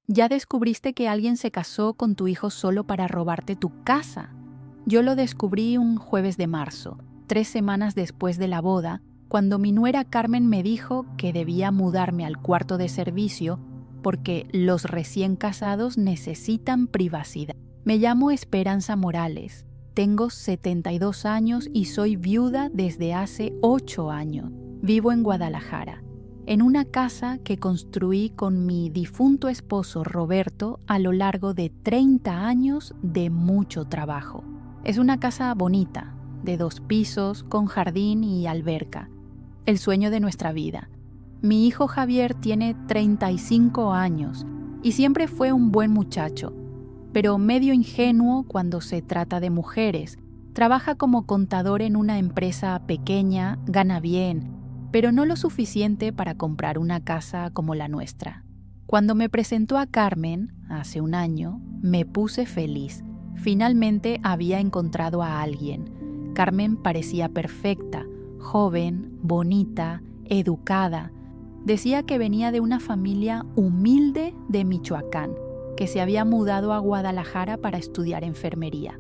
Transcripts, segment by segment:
Ya descubriste que alguien se casó con tu hijo solo para robarte tu casa. Yo lo descubrí un jueves de marzo, 3 semanas después de la boda, cuando mi nuera Carmen me dijo que debía mudarme al cuarto de servicio porque los recién casados necesitan privacidad. Me llamo Esperanza Morales, tengo 72 años y soy viuda desde hace 8 años. Vivo en Guadalajara, en una casa que construí con mi difunto esposo Roberto a lo largo de 30 años de mucho trabajo. Es una casa bonita, de 2 pisos, con jardín y alberca. El sueño de nuestra vida. Mi hijo Javier tiene 35 años y siempre fue un buen muchacho, pero medio ingenuo cuando se trata de mujeres. Trabaja como contador en una empresa pequeña, gana bien, pero no lo suficiente para comprar una casa como la nuestra. Cuando me presentó a Carmen, hace un año, me puse feliz. Finalmente había encontrado a alguien. Carmen parecía perfecta, joven, bonita, educada. Decía que venía de una familia humilde de Michoacán, que se había mudado a Guadalajara para estudiar enfermería.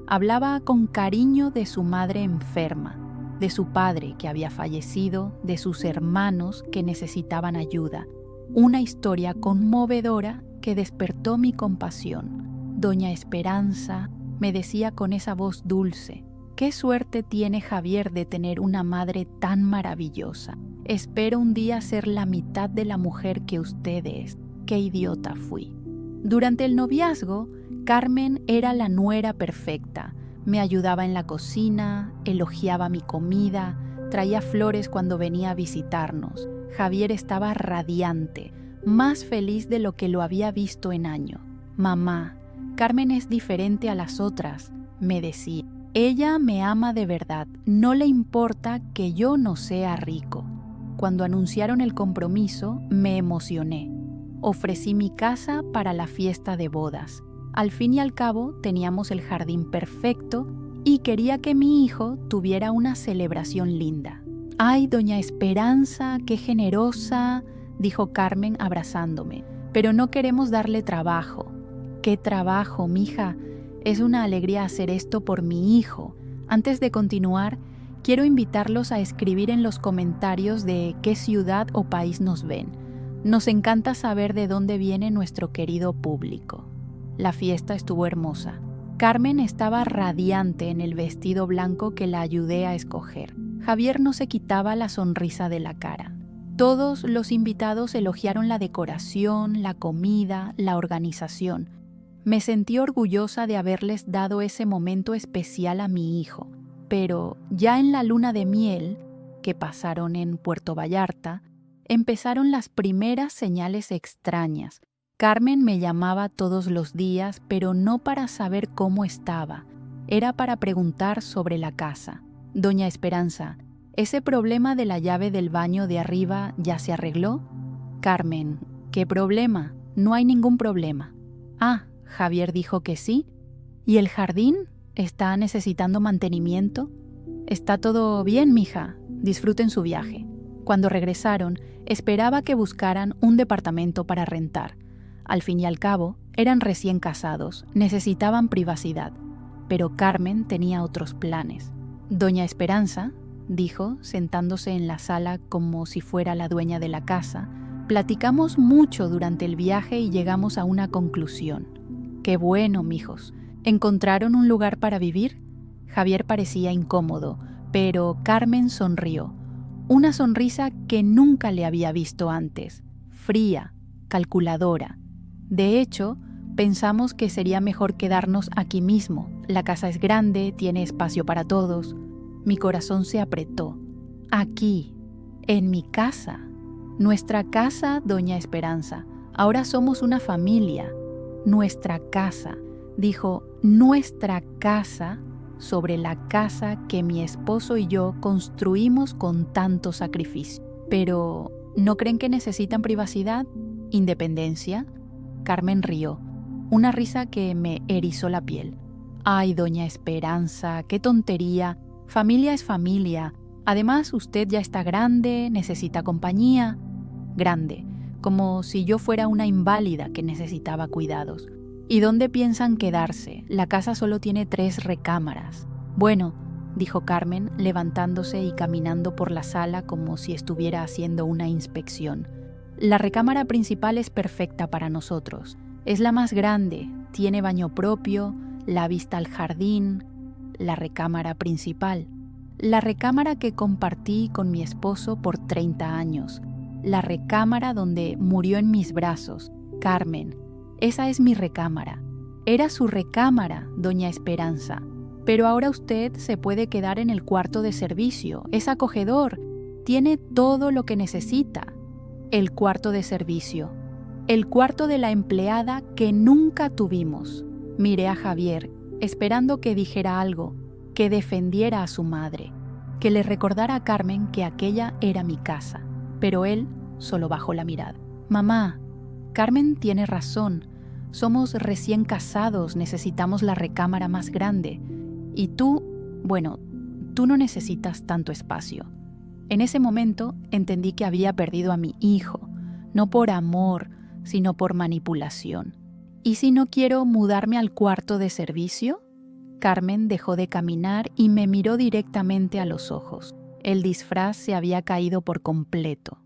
Hablaba con cariño de su madre enferma, de su padre que había fallecido, de sus hermanos que necesitaban ayuda. Una historia conmovedora que despertó mi compasión. Doña Esperanza, me decía con esa voz dulce, qué suerte tiene Javier de tener una madre tan maravillosa. Espero un día ser la mitad de la mujer que usted es. Qué idiota fui. Durante el noviazgo, Carmen era la nuera perfecta. Me ayudaba en la cocina, elogiaba mi comida, traía flores cuando venía a visitarnos. Javier estaba radiante, más feliz de lo que lo había visto en años. Mamá, Carmen es diferente a las otras, me decía. Ella me ama de verdad, no le importa que yo no sea rico. Cuando anunciaron el compromiso, me emocioné. Ofrecí mi casa para la fiesta de bodas. Al fin y al cabo, teníamos el jardín perfecto y quería que mi hijo tuviera una celebración linda. ¡Ay, doña Esperanza, qué generosa!, dijo Carmen abrazándome. Pero no queremos darle trabajo. ¿Qué trabajo, mija? Es una alegría hacer esto por mi hijo. Antes de continuar, quiero invitarlos a escribir en los comentarios de qué ciudad o país nos ven. Nos encanta saber de dónde viene nuestro querido público. La fiesta estuvo hermosa. Carmen estaba radiante en el vestido blanco que la ayudé a escoger. Javier no se quitaba la sonrisa de la cara. Todos los invitados elogiaron la decoración, la comida, la organización. Me sentí orgullosa de haberles dado ese momento especial a mi hijo. Pero ya en la luna de miel, que pasaron en Puerto Vallarta, empezaron las primeras señales extrañas. Carmen me llamaba todos los días, pero no para saber cómo estaba. Era para preguntar sobre la casa. Doña Esperanza, ¿ese problema de la llave del baño de arriba ya se arregló? Carmen, ¿qué problema? No hay ningún problema. Ah, Javier dijo que sí. ¿Y el jardín? ¿Está necesitando mantenimiento? Está todo bien, mija. Disfruten su viaje. Cuando regresaron, esperaba que buscaran un departamento para rentar. Al fin y al cabo, eran recién casados, necesitaban privacidad. Pero Carmen tenía otros planes. Doña Esperanza, dijo, sentándose en la sala como si fuera la dueña de la casa, platicamos mucho durante el viaje y llegamos a una conclusión. Qué bueno, mijos. ¿Encontraron un lugar para vivir? Javier parecía incómodo, pero Carmen sonrió. Una sonrisa que nunca le había visto antes. Fría, calculadora. De hecho, pensamos que sería mejor quedarnos aquí mismo. La casa es grande, tiene espacio para todos. Mi corazón se apretó. Aquí, en mi casa. Nuestra casa, doña Esperanza. Ahora somos una familia. Nuestra casa. Dijo, nuestra casa, sobre la casa que mi esposo y yo construimos con tanto sacrificio. Pero, ¿no creen que necesitan privacidad? ¿Independencia? Carmen rió, una risa que me erizó la piel. Ay, doña Esperanza, qué tontería. Familia es familia. Además, usted ya está grande, necesita compañía. Grande. como si yo fuera una inválida que necesitaba cuidados. ¿Y dónde piensan quedarse? La casa solo tiene 3 recámaras. Bueno, dijo Carmen, levantándose y caminando por la sala como si estuviera haciendo una inspección. La recámara principal es perfecta para nosotros. Es la más grande, tiene baño propio, la vista al jardín. La recámara principal. La recámara que compartí con mi esposo por 30 años. La recámara donde murió en mis brazos, Carmen. Esa es mi recámara. Era su recámara, doña Esperanza. Pero ahora usted se puede quedar en el cuarto de servicio. Es acogedor. Tiene todo lo que necesita. El cuarto de servicio. El cuarto de la empleada que nunca tuvimos. Miré a Javier, esperando que dijera algo, que defendiera a su madre, que le recordara a Carmen que aquella era mi casa. Pero él solo bajó la mirada. Mamá, Carmen tiene razón. Somos recién casados, necesitamos la recámara más grande. Y tú, bueno, tú no necesitas tanto espacio. En ese momento entendí que había perdido a mi hijo, no por amor, sino por manipulación. ¿Y si no quiero mudarme al cuarto de servicio? Carmen dejó de caminar y me miró directamente a los ojos. El disfraz se había caído por completo.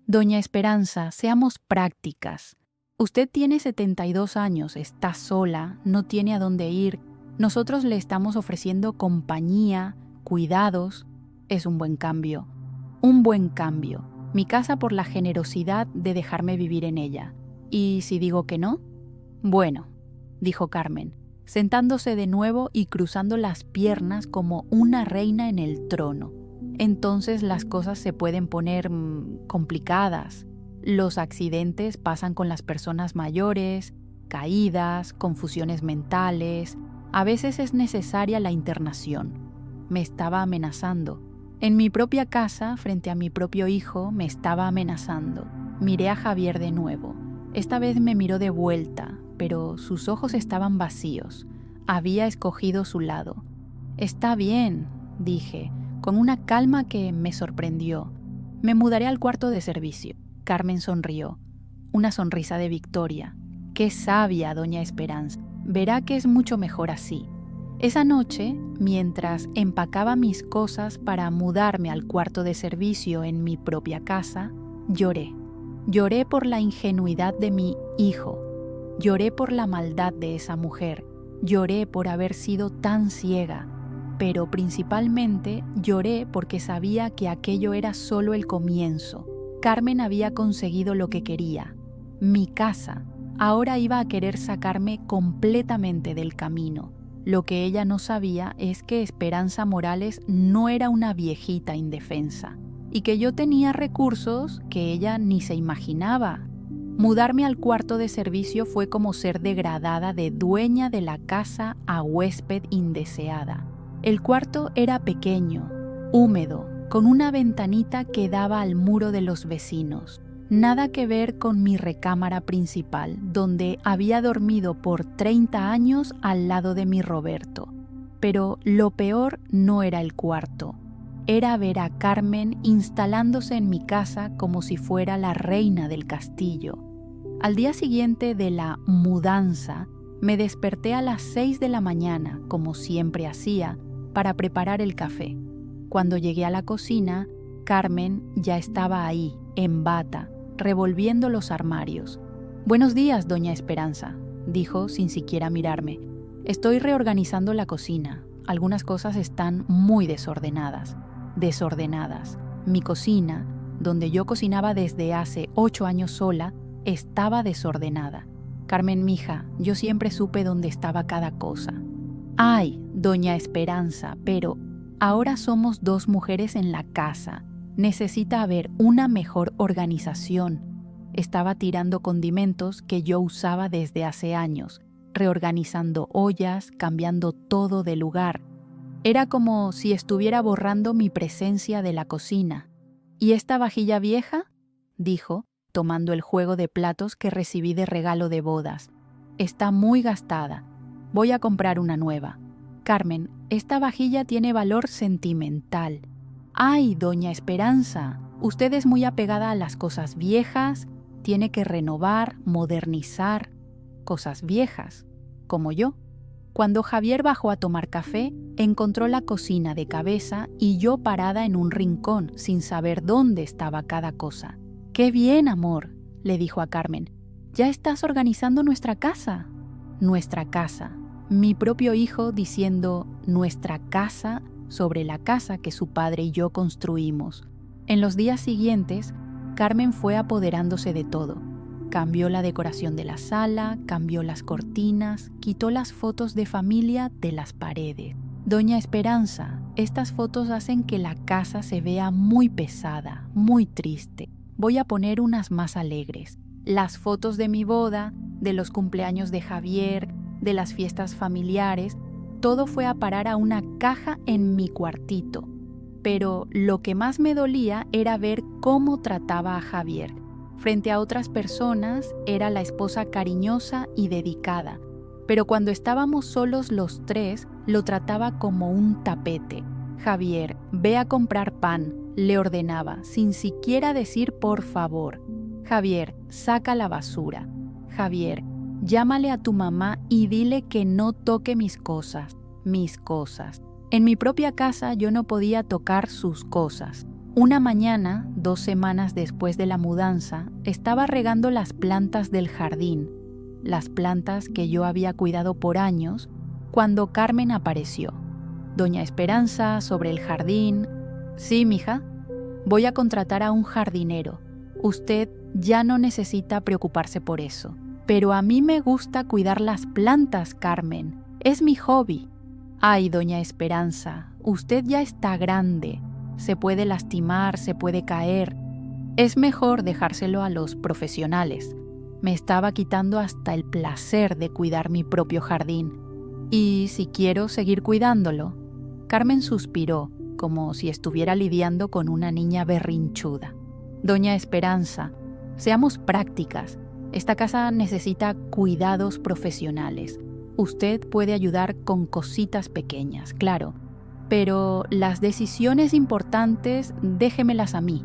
Doña Esperanza, seamos prácticas. Usted tiene 72 años, está sola, no tiene a dónde ir. Nosotros le estamos ofreciendo compañía, cuidados. Es un buen cambio. Un buen cambio. Mi casa por la generosidad de dejarme vivir en ella. ¿Y si digo que no? Bueno, dijo Carmen, sentándose de nuevo y cruzando las piernas como una reina en el trono. Entonces las cosas se pueden poner complicadas. Los accidentes pasan con las personas mayores, caídas, confusiones mentales. A veces es necesaria la internación. Me estaba amenazando. En mi propia casa, frente a mi propio hijo, me estaba amenazando. Miré a Javier de nuevo. Esta vez me miró de vuelta, pero sus ojos estaban vacíos. Había escogido su lado. Está bien, dije, con una calma que me sorprendió. Me mudaré al cuarto de servicio. Carmen sonrió. Una sonrisa de victoria. Qué sabia, doña Esperanza. Verá que es mucho mejor así. Esa noche, mientras empacaba mis cosas para mudarme al cuarto de servicio en mi propia casa, lloré. Lloré por la ingenuidad de mi hijo. Lloré por la maldad de esa mujer. Lloré por haber sido tan ciega. Pero principalmente lloré porque sabía que aquello era solo el comienzo. Carmen había conseguido lo que quería. Mi casa. Ahora iba a querer sacarme completamente del camino. Lo que ella no sabía es que Esperanza Morales no era una viejita indefensa y que yo tenía recursos que ella ni se imaginaba. Mudarme al cuarto de servicio fue como ser degradada de dueña de la casa a huésped indeseada. El cuarto era pequeño, húmedo, con una ventanita que daba al muro de los vecinos. Nada que ver con mi recámara principal, donde había dormido por 30 años al lado de mi Roberto. Pero lo peor no era el cuarto. Era ver a Carmen instalándose en mi casa como si fuera la reina del castillo. Al día siguiente de la mudanza, me desperté a las 6 de la mañana, como siempre hacía, para preparar el café. Cuando llegué a la cocina, Carmen ya estaba ahí, en bata, revolviendo los armarios. «Buenos días, doña Esperanza», dijo sin siquiera mirarme. «Estoy reorganizando la cocina. Algunas cosas están muy desordenadas. Desordenadas. Mi cocina, donde yo cocinaba desde hace 8 años sola, estaba desordenada. Carmen, mija, yo siempre supe dónde estaba cada cosa». «Ay, doña Esperanza, pero ahora somos 2 mujeres en la casa. Necesita haber una mejor organización». Estaba tirando condimentos que yo usaba desde hace años, reorganizando ollas, cambiando todo de lugar. Era como si estuviera borrando mi presencia de la cocina. «¿Y esta vajilla vieja?», dijo, tomando el juego de platos que recibí de regalo de bodas. «Está muy gastada. Voy a comprar una nueva». «Carmen, esta vajilla tiene valor sentimental». «Ay, doña Esperanza, usted es muy apegada a las cosas viejas, tiene que renovar, modernizar cosas viejas, como yo. Cuando Javier bajó a tomar café, encontró la cocina de cabeza y yo parada en un rincón sin saber dónde estaba cada cosa. «¡Qué bien, amor!», le dijo a Carmen. «¿Ya estás organizando nuestra casa?». Nuestra casa. Mi propio hijo diciendo nuestra casa sobre la casa que su padre y yo construimos. En los días siguientes, Carmen fue apoderándose de todo. Cambió la decoración de la sala, cambió las cortinas, quitó las fotos de familia de las paredes. «Doña Esperanza, estas fotos hacen que la casa se vea muy pesada, muy triste. Voy a poner unas más alegres. Las fotos de mi boda, de los cumpleaños de Javier, de las fiestas familiares, todo fue a parar a una caja en mi cuartito. Pero lo que más me dolía era ver cómo trataba a Javier. Frente a otras personas era la esposa cariñosa y dedicada, pero cuando estábamos solos los tres, lo trataba como un tapete. Javier, ve a comprar pan, le ordenaba, sin siquiera decir por favor. Javier, saca la basura. Javier, llámale a tu mamá y dile que no toque mis cosas. En mi propia casa yo no podía tocar sus cosas. Una mañana, 2 semanas después de la mudanza, estaba regando las plantas del jardín, las plantas que yo había cuidado por años, cuando Carmen apareció. «Doña Esperanza, sobre el jardín». «Sí, mija, voy a contratar a un jardinero. Usted ya no necesita preocuparse por eso. Pero a mí me gusta cuidar las plantas, Carmen. Es mi hobby». «Ay, doña Esperanza, usted ya está grande. Se puede lastimar, se puede caer. Es mejor dejárselo a los profesionales». Me estaba quitando hasta el placer de cuidar mi propio jardín. «¿Y si quiero seguir cuidándolo?». Carmen suspiró, como si estuviera lidiando con una niña berrinchuda. «Doña Esperanza, seamos prácticas. Esta casa necesita cuidados profesionales. Usted puede ayudar con cositas pequeñas, claro, pero las decisiones importantes déjemelas a mí.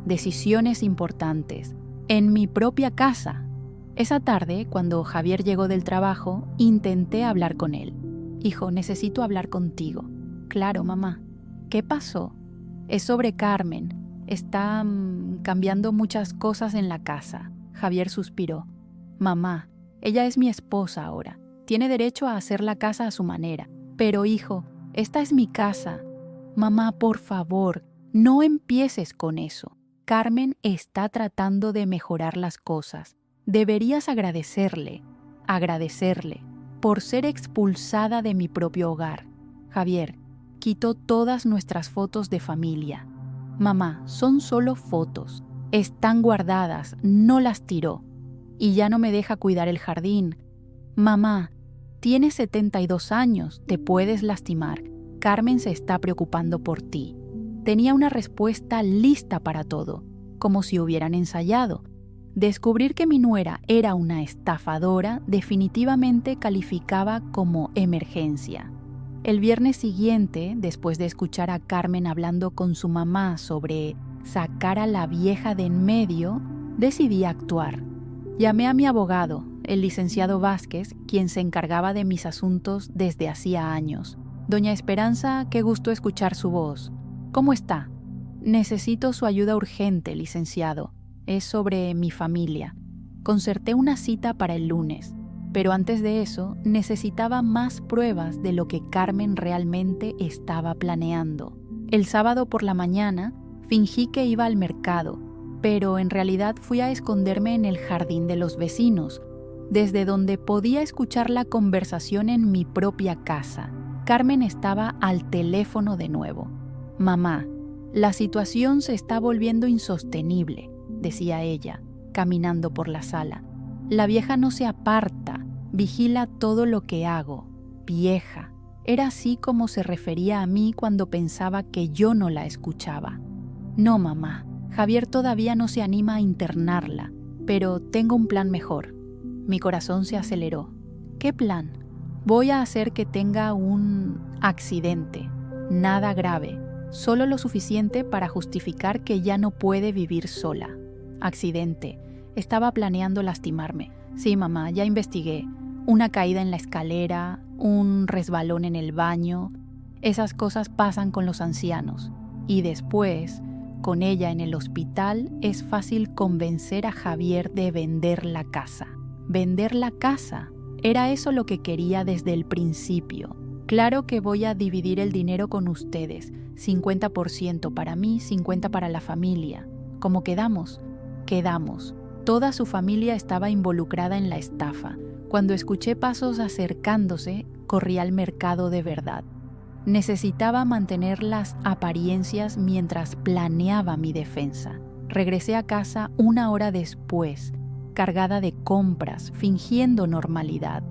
Decisiones importantes, en mi propia casa». Esa tarde, cuando Javier llegó del trabajo, intenté hablar con él. «Hijo, necesito hablar contigo». «Claro, mamá». «¿Qué pasó?». «Es sobre Carmen. Está cambiando muchas cosas en la casa». Javier suspiró. «Mamá, ella es mi esposa ahora. Tiene derecho a hacer la casa a su manera. Pero, hijo, esta es mi casa». «Mamá, por favor, no empieces con eso. Carmen está tratando de mejorar las cosas. Deberías agradecerle por ser expulsada de mi propio hogar. Javier, quitó todas nuestras fotos de familia. Mamá, son solo fotos. Están guardadas, no las tiró. Y ya no me deja cuidar el jardín. Mamá, tienes 72 años, te puedes lastimar. Carmen se está preocupando por ti». Tenía una respuesta lista para todo, como si hubieran ensayado. Descubrir que mi nuera era una estafadora definitivamente calificaba como emergencia. El viernes siguiente, después de escuchar a Carmen hablando con su mamá sobre sacar a la vieja de en medio, decidí actuar. Llamé a mi abogado, el licenciado Vázquez, quien se encargaba de mis asuntos desde hacía años. «Doña Esperanza, qué gusto escuchar su voz. ¿Cómo está?». «Necesito su ayuda urgente, licenciado. Es sobre mi familia. Concerté una cita para el lunes, pero antes de eso necesitaba más pruebas de lo que Carmen realmente estaba planeando. El sábado por la mañana fingí que iba al mercado, pero en realidad fui a esconderme en el jardín de los vecinos, desde donde podía escuchar la conversación en mi propia casa. Carmen estaba al teléfono de nuevo. «Mamá, la situación se está volviendo insostenible», decía ella, caminando por la sala. «La vieja no se aparta, vigila todo lo que hago. Vieja». Era así como se refería a mí cuando pensaba que yo no la escuchaba. «No, mamá, Javier todavía no se anima a internarla, pero tengo un plan mejor». Mi corazón se aceleró. «¿Qué plan?». «Voy a hacer que tenga un accidente, nada grave, solo lo suficiente para justificar que ya no puede vivir sola». «Accidente, estaba planeando lastimarme. Sí, mamá, ya investigué. Una caída en la escalera, un resbalón en el baño. Esas cosas pasan con los ancianos. Y después, con ella en el hospital, es fácil convencer a Javier de vender la casa. ¿Vender la casa? Era eso lo que quería desde el principio. Claro que voy a dividir el dinero con ustedes. 50% para mí, 50% para la familia. ¿Cómo quedamos? Quedamos. Toda su familia estaba involucrada en la estafa. Cuando escuché pasos acercándose, corrí al mercado de verdad. Necesitaba mantener las apariencias mientras planeaba mi defensa. Regresé a casa 1 hora después, cargada de compras, fingiendo normalidad.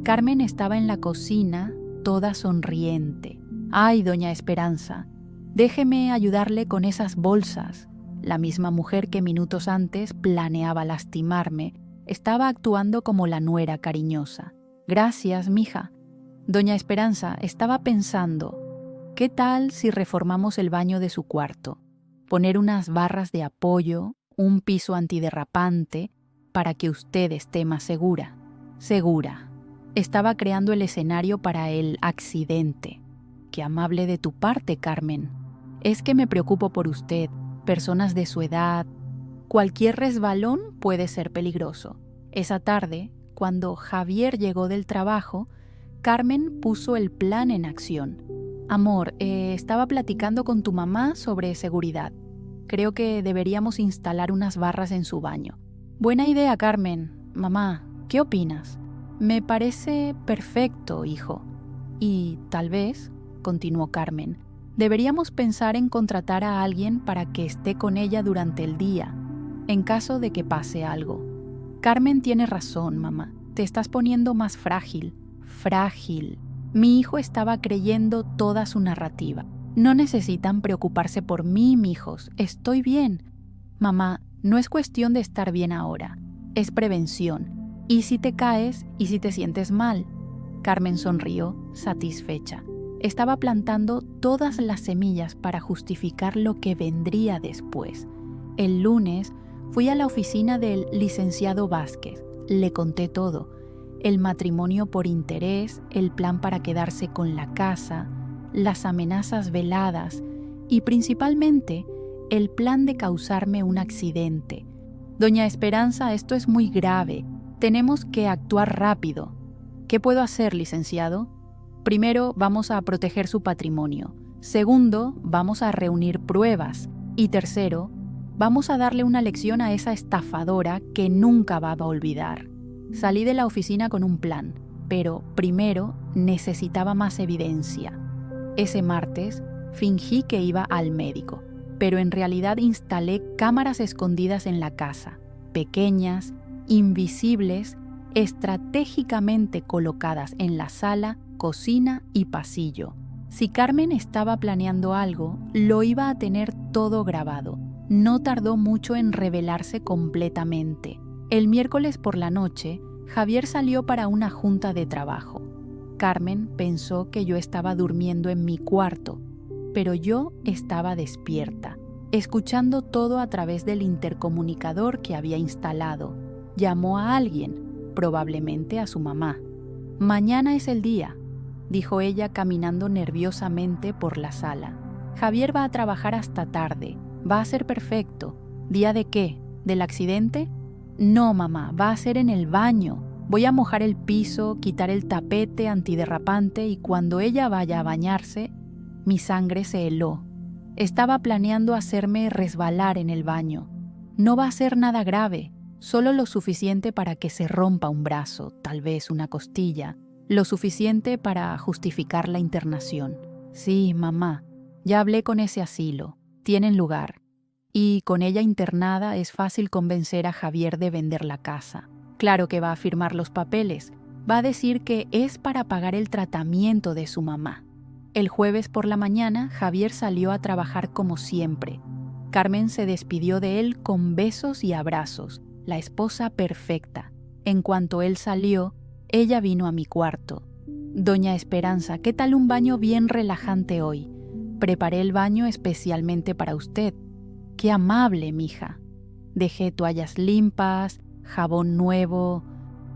Carmen estaba en la cocina, toda sonriente. «Ay, doña Esperanza, déjeme ayudarle con esas bolsas». La misma mujer que minutos antes planeaba lastimarme, estaba actuando como la nuera cariñosa. «Gracias, mija». Doña Esperanza estaba pensando, ¿qué tal si reformamos el baño de su cuarto? Poner unas barras de apoyo, un piso antiderrapante, para que usted esté más segura. Segura. Estaba creando el escenario para el accidente. Qué amable de tu parte, Carmen. Es que me preocupo por usted, personas de su edad. Cualquier resbalón puede ser peligroso. Esa tarde, cuando Javier llegó del trabajo, Carmen puso el plan en acción. Amor, estaba platicando con tu mamá sobre seguridad. Creo que deberíamos instalar unas barras en su baño. Buena idea, Carmen. Mamá, ¿qué opinas? Me parece perfecto, hijo. Y tal vez, continuó Carmen, deberíamos pensar en contratar a alguien para que esté con ella durante el día, en caso de que pase algo. Carmen tiene razón, mamá. Te estás poniendo más frágil. Frágil. Mi hijo estaba creyendo toda su narrativa. No necesitan preocuparse por mí, mijos. Estoy bien. Mamá, no es cuestión de estar bien ahora. Es prevención. ¿Y si te caes? ¿Y si te sientes mal? Carmen sonrió, satisfecha. Estaba plantando todas las semillas para justificar lo que vendría después. El lunes fui a la oficina del licenciado Vázquez. Le conté todo. El matrimonio por interés, el plan para quedarse con la casa, las amenazas veladas y principalmente el plan de causarme un accidente. Doña Esperanza, esto es muy grave. Tenemos que actuar rápido. ¿Qué puedo hacer, licenciado? Primero, vamos a proteger su patrimonio. Segundo, vamos a reunir pruebas. Y tercero, vamos a darle una lección a esa estafadora que nunca va a olvidar. Salí de la oficina con un plan, pero primero necesitaba más evidencia. Ese martes fingí que iba al médico, pero en realidad instalé cámaras escondidas en la casa, pequeñas, invisibles, estratégicamente colocadas en la sala, cocina y pasillo. Si Carmen estaba planeando algo, lo iba a tener todo grabado. No tardó mucho en revelarse completamente. El miércoles por la noche, Javier salió para una junta de trabajo. Carmen pensó que yo estaba durmiendo en mi cuarto, pero yo estaba despierta, escuchando todo a través del intercomunicador que había instalado. Llamó a alguien, probablemente a su mamá. «Mañana es el día», dijo ella caminando nerviosamente por la sala. «Javier va a trabajar hasta tarde. Va a ser perfecto. ¿Día de qué? ¿Del accidente?» «No, mamá, va a ser en el baño. Voy a mojar el piso, quitar el tapete antiderrapante y cuando ella vaya a bañarse, mi sangre se heló. Estaba planeando hacerme resbalar en el baño. No va a ser nada grave, solo lo suficiente para que se rompa un brazo, tal vez una costilla, lo suficiente para justificar la internación. Sí, mamá, ya hablé con ese asilo, tienen lugar. Y con ella internada es fácil convencer a Javier de vender la casa. Claro que va a firmar los papeles, va a decir que es para pagar el tratamiento de su mamá. El jueves por la mañana, Javier salió a trabajar como siempre. Carmen se despidió de él con besos y abrazos, la esposa perfecta. En cuanto él salió, ella vino a mi cuarto. «Doña Esperanza, ¿qué tal un baño bien relajante hoy? Preparé el baño especialmente para usted». «Qué amable, mija». Dejé toallas limpas, jabón nuevo.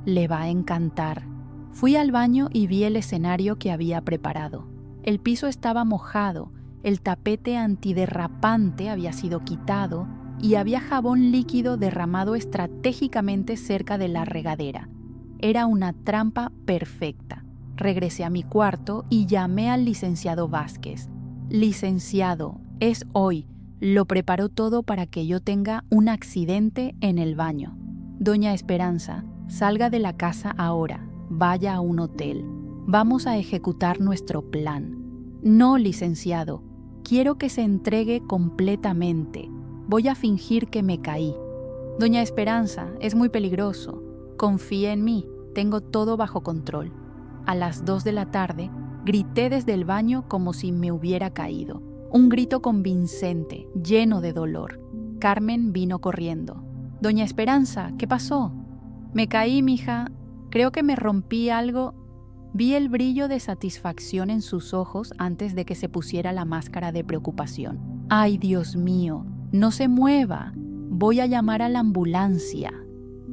Le va a encantar. Fui al baño y vi el escenario que había preparado. El piso estaba mojado, el tapete antiderrapante había sido quitado y había jabón líquido derramado estratégicamente cerca de la regadera. Era una trampa perfecta. Regresé a mi cuarto y llamé al licenciado Vázquez. Licenciado, es hoy. Lo preparó todo para que yo tenga un accidente en el baño. Doña Esperanza, salga de la casa ahora. Vaya a un hotel. Vamos a ejecutar nuestro plan. No, licenciado. Quiero que se entregue completamente. Voy a fingir que me caí. Doña Esperanza, es muy peligroso. Confíe en mí. Tengo todo bajo control. A las 2 de la tarde, grité desde el baño como si me hubiera caído. Un grito convincente, lleno de dolor. Carmen vino corriendo. Doña Esperanza, ¿qué pasó? Me caí, mija. Creo que me rompí algo. Vi el brillo de satisfacción en sus ojos antes de que se pusiera la máscara de preocupación. ¡Ay, Dios mío! ¡No se mueva! Voy a llamar a la ambulancia.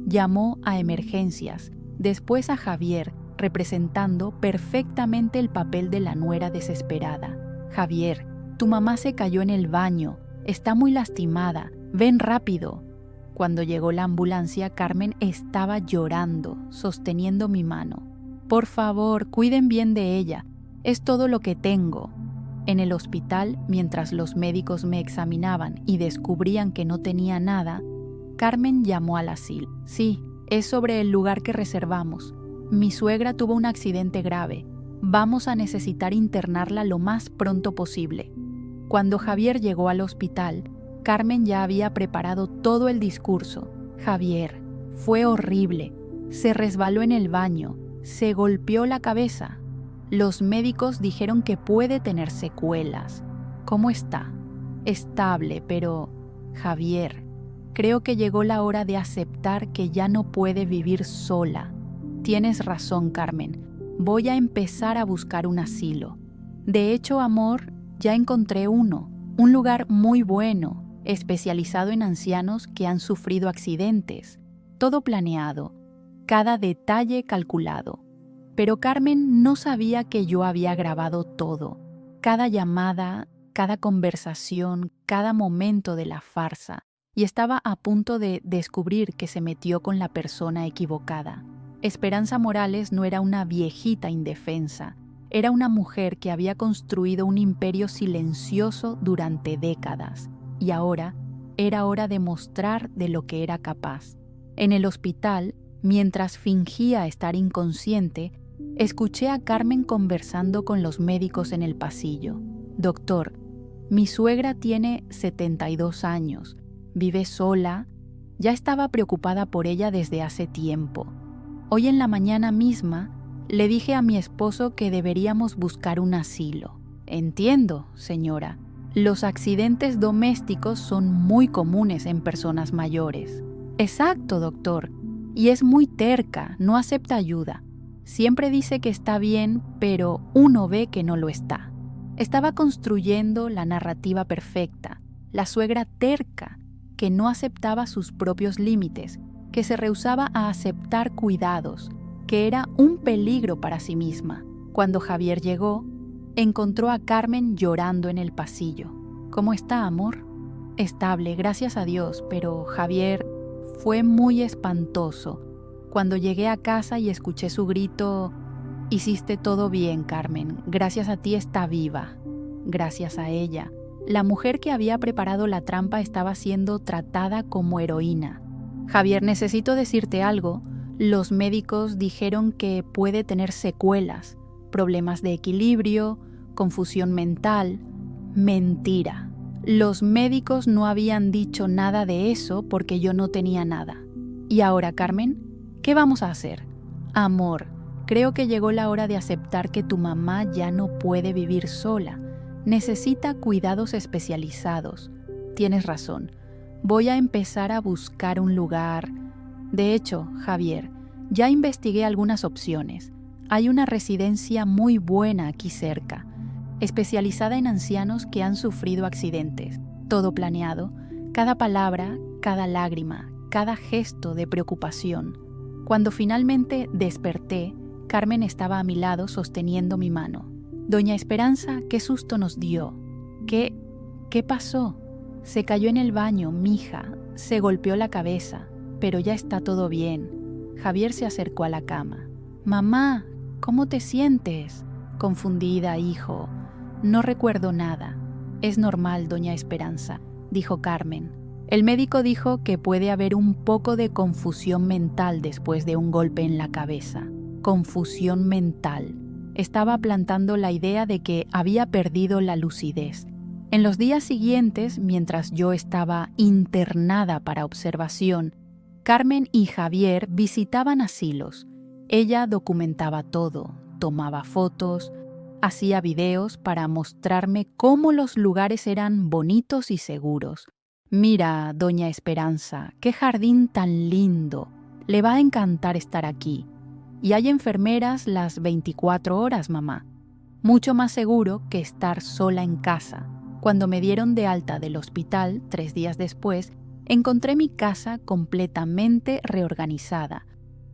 Llamó a emergencias, después a Javier, representando perfectamente el papel de la nuera desesperada. Javier, tu mamá se cayó en el baño. Está muy lastimada. Ven rápido. Cuando llegó la ambulancia, Carmen estaba llorando, sosteniendo mi mano. Por favor, cuiden bien de ella. Es todo lo que tengo. En el hospital, mientras los médicos me examinaban y descubrían que no tenía nada, Carmen llamó al asilo. Sí, es sobre el lugar que reservamos. Mi suegra tuvo un accidente grave. Vamos a necesitar internarla lo más pronto posible. Cuando Javier llegó al hospital, Carmen ya había preparado todo el discurso. Javier, fue horrible. Se resbaló en el baño. Se golpeó la cabeza. Los médicos dijeron que puede tener secuelas. ¿Cómo está? Estable, pero... Javier, creo que llegó la hora de aceptar que ya no puede vivir sola. Tienes razón, Carmen. Voy a empezar a buscar un asilo. De hecho, amor, ya encontré uno. Un lugar muy bueno, especializado en ancianos que han sufrido accidentes. Todo planeado. Cada detalle calculado. Pero Carmen no sabía que yo había grabado todo. Cada llamada, cada conversación, cada momento de la farsa. Y estaba a punto de descubrir que se metió con la persona equivocada. Esperanza Morales no era una viejita indefensa. Era una mujer que había construido un imperio silencioso durante décadas. Y ahora era hora de mostrar de lo que era capaz. En el hospital, mientras fingía estar inconsciente, escuché a Carmen conversando con los médicos en el pasillo. Doctor, mi suegra tiene 72 años, vive sola, ya estaba preocupada por ella desde hace tiempo. Hoy en la mañana misma le dije a mi esposo que deberíamos buscar un asilo. Entiendo, señora, los accidentes domésticos son muy comunes en personas mayores. Exacto, doctor, y es muy terca, no acepta ayuda. Siempre dice que está bien, pero uno ve que no lo está. Estaba construyendo la narrativa perfecta, la suegra terca, que no aceptaba sus propios límites, que se rehusaba a aceptar cuidados, que era un peligro para sí misma. Cuando Javier llegó, encontró a Carmen llorando en el pasillo. ¿Cómo está, amor? Estable, gracias a Dios, pero Javier fue muy espantoso. Cuando llegué a casa y escuché su grito, hiciste todo bien, Carmen, gracias a ti está viva. Gracias a ella. La mujer que había preparado la trampa estaba siendo tratada como heroína. Javier, necesito decirte algo. Los médicos dijeron que puede tener secuelas, problemas de equilibrio, confusión mental. Mentira. Los médicos no habían dicho nada de eso porque yo no tenía nada. ¿Y ahora, Carmen? ¿Qué vamos a hacer? Amor, creo que llegó la hora de aceptar que tu mamá ya no puede vivir sola. Necesita cuidados especializados. Tienes razón. Voy a empezar a buscar un lugar. De hecho, Javier, ya investigué algunas opciones. Hay una residencia muy buena aquí cerca, especializada en ancianos que han sufrido accidentes. Todo planeado, cada palabra, cada lágrima, cada gesto de preocupación. Cuando finalmente desperté, Carmen estaba a mi lado sosteniendo mi mano. Doña Esperanza, qué susto nos dio. ¿Qué pasó? Se cayó en el baño, mija, se golpeó la cabeza, pero ya está todo bien. Javier se acercó a la cama. Mamá, ¿cómo te sientes? Confundida, hijo. No recuerdo nada. Es normal, doña Esperanza, dijo Carmen. El médico dijo que puede haber un poco de confusión mental después de un golpe en la cabeza. Confusión mental. Estaba plantando la idea de que había perdido la lucidez. En los días siguientes, mientras yo estaba internada para observación, Carmen y Javier visitaban asilos. Ella documentaba todo, tomaba fotos, hacía videos para mostrarme cómo los lugares eran bonitos y seguros. Mira, doña Esperanza, qué jardín tan lindo. Le va a encantar estar aquí. Y hay enfermeras las 24 horas, mamá. Mucho más seguro que estar sola en casa. Cuando me dieron de alta del hospital, 3 días después, encontré mi casa completamente reorganizada.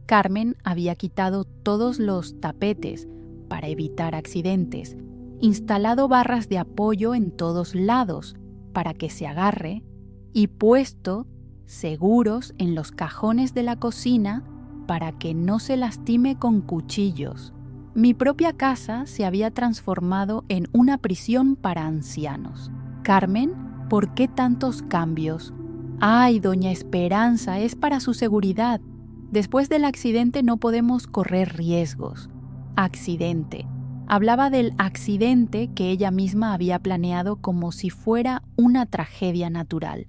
Carmen había quitado todos los tapetes para evitar accidentes, instalado barras de apoyo en todos lados para que se agarre y puesto seguros en los cajones de la cocina para que no se lastime con cuchillos. Mi propia casa se había transformado en una prisión para ancianos. Carmen, ¿por qué tantos cambios? Ay, doña Esperanza, es para su seguridad. Después del accidente no podemos correr riesgos. Accidente. Hablaba del accidente que ella misma había planeado como si fuera una tragedia natural.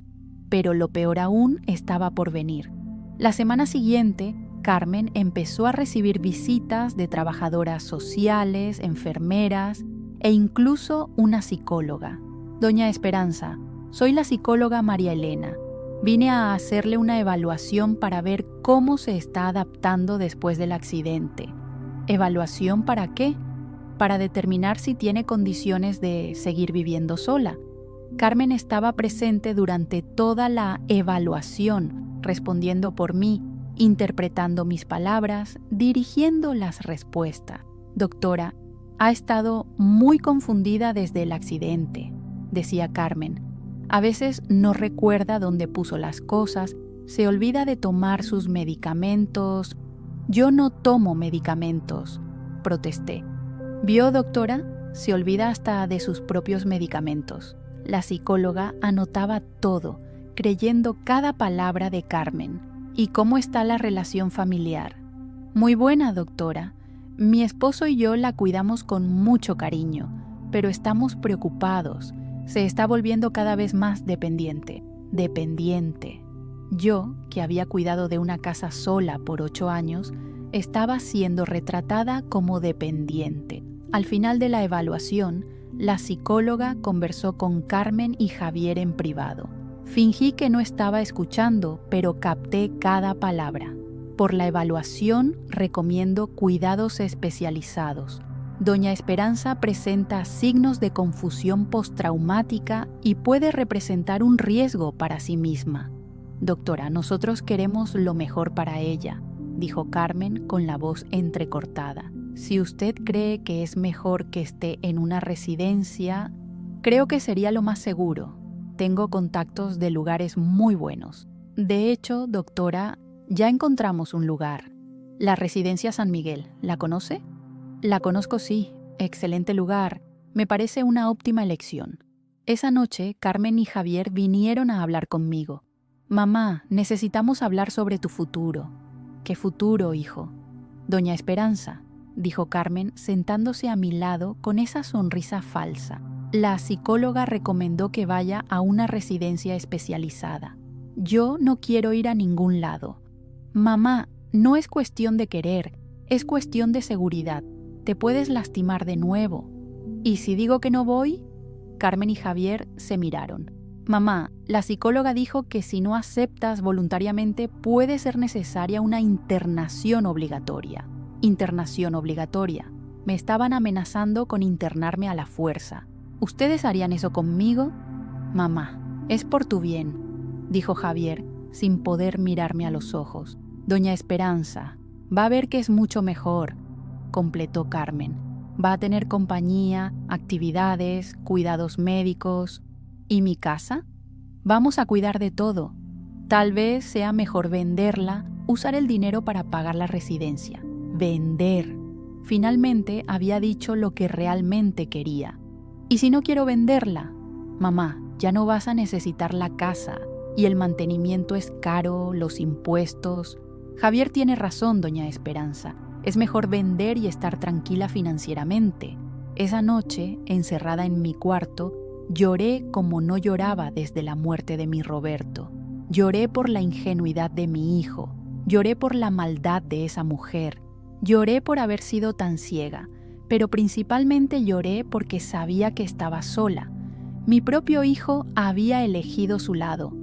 Pero lo peor aún estaba por venir. La semana siguiente, Carmen empezó a recibir visitas de trabajadoras sociales, enfermeras e incluso una psicóloga. Doña Esperanza, soy la psicóloga María Elena. Vine a hacerle una evaluación para ver cómo se está adaptando después del accidente. ¿Evaluación para qué? Para determinar si tiene condiciones de seguir viviendo sola. Carmen estaba presente durante toda la evaluación, respondiendo por mí, interpretando mis palabras, dirigiendo las respuestas. Doctora, ha estado muy confundida desde el accidente, decía Carmen. A veces no recuerda dónde puso las cosas, se olvida de tomar sus medicamentos. Yo no tomo medicamentos, protesté. ¿Vio, doctora? Se olvida hasta de sus propios medicamentos. La psicóloga anotaba todo, creyendo cada palabra de Carmen. ¿Y cómo está la relación familiar? Muy buena, doctora. Mi esposo y yo la cuidamos con mucho cariño, pero estamos preocupados. Se está volviendo cada vez más dependiente. Yo, que había cuidado de una casa sola por 8 años, estaba siendo retratada como dependiente. Al final de la evaluación, la psicóloga conversó con Carmen y Javier en privado. Fingí que no estaba escuchando, pero capté cada palabra. Por la evaluación recomiendo cuidados especializados. Doña Esperanza presenta signos de confusión postraumática y puede representar un riesgo para sí misma. Doctora, nosotros queremos lo mejor para ella, dijo Carmen con la voz entrecortada. Si usted cree que es mejor que esté en una residencia, creo que sería lo más seguro. Tengo contactos de lugares muy buenos. De hecho, doctora, ya encontramos un lugar. La Residencia San Miguel, ¿la conoce? La conozco, sí. Excelente lugar. Me parece una óptima elección. Esa noche, Carmen y Javier vinieron a hablar conmigo. Mamá, necesitamos hablar sobre tu futuro. ¿Qué futuro, hijo? Doña Esperanza, dijo Carmen sentándose a mi lado con esa sonrisa falsa. La psicóloga recomendó que vaya a una residencia especializada. Yo no quiero ir a ningún lado. Mamá, no es cuestión de querer, es cuestión de seguridad. Te puedes lastimar de nuevo. ¿Y si digo que no voy? Carmen y Javier se miraron. Mamá, la psicóloga dijo que si no aceptas voluntariamente puede ser necesaria una internación obligatoria. Internación obligatoria. Me estaban amenazando con internarme a la fuerza. ¿Ustedes harían eso conmigo? Mamá, es por tu bien. dijo Javier, sin poder mirarme a los ojos. Doña Esperanza, va a ver que es mucho mejor, completó Carmen. Va a tener compañía, actividades, cuidados médicos. ¿Y mi casa? Vamos a cuidar de todo. Tal vez sea mejor venderla, usar el dinero para pagar la residencia. Vender. Finalmente había dicho lo que realmente quería. ¿Y si no quiero venderla? Mamá, ya no vas a necesitar la casa y el mantenimiento es caro, los impuestos. Javier tiene razón, doña Esperanza. Es mejor vender y estar tranquila financieramente. Esa noche, encerrada en mi cuarto, lloré como no lloraba desde la muerte de mi Roberto. Lloré por la ingenuidad de mi hijo. Lloré por la maldad de esa mujer. Lloré por haber sido tan ciega, pero principalmente lloré porque sabía que estaba sola. Mi propio hijo había elegido su lado.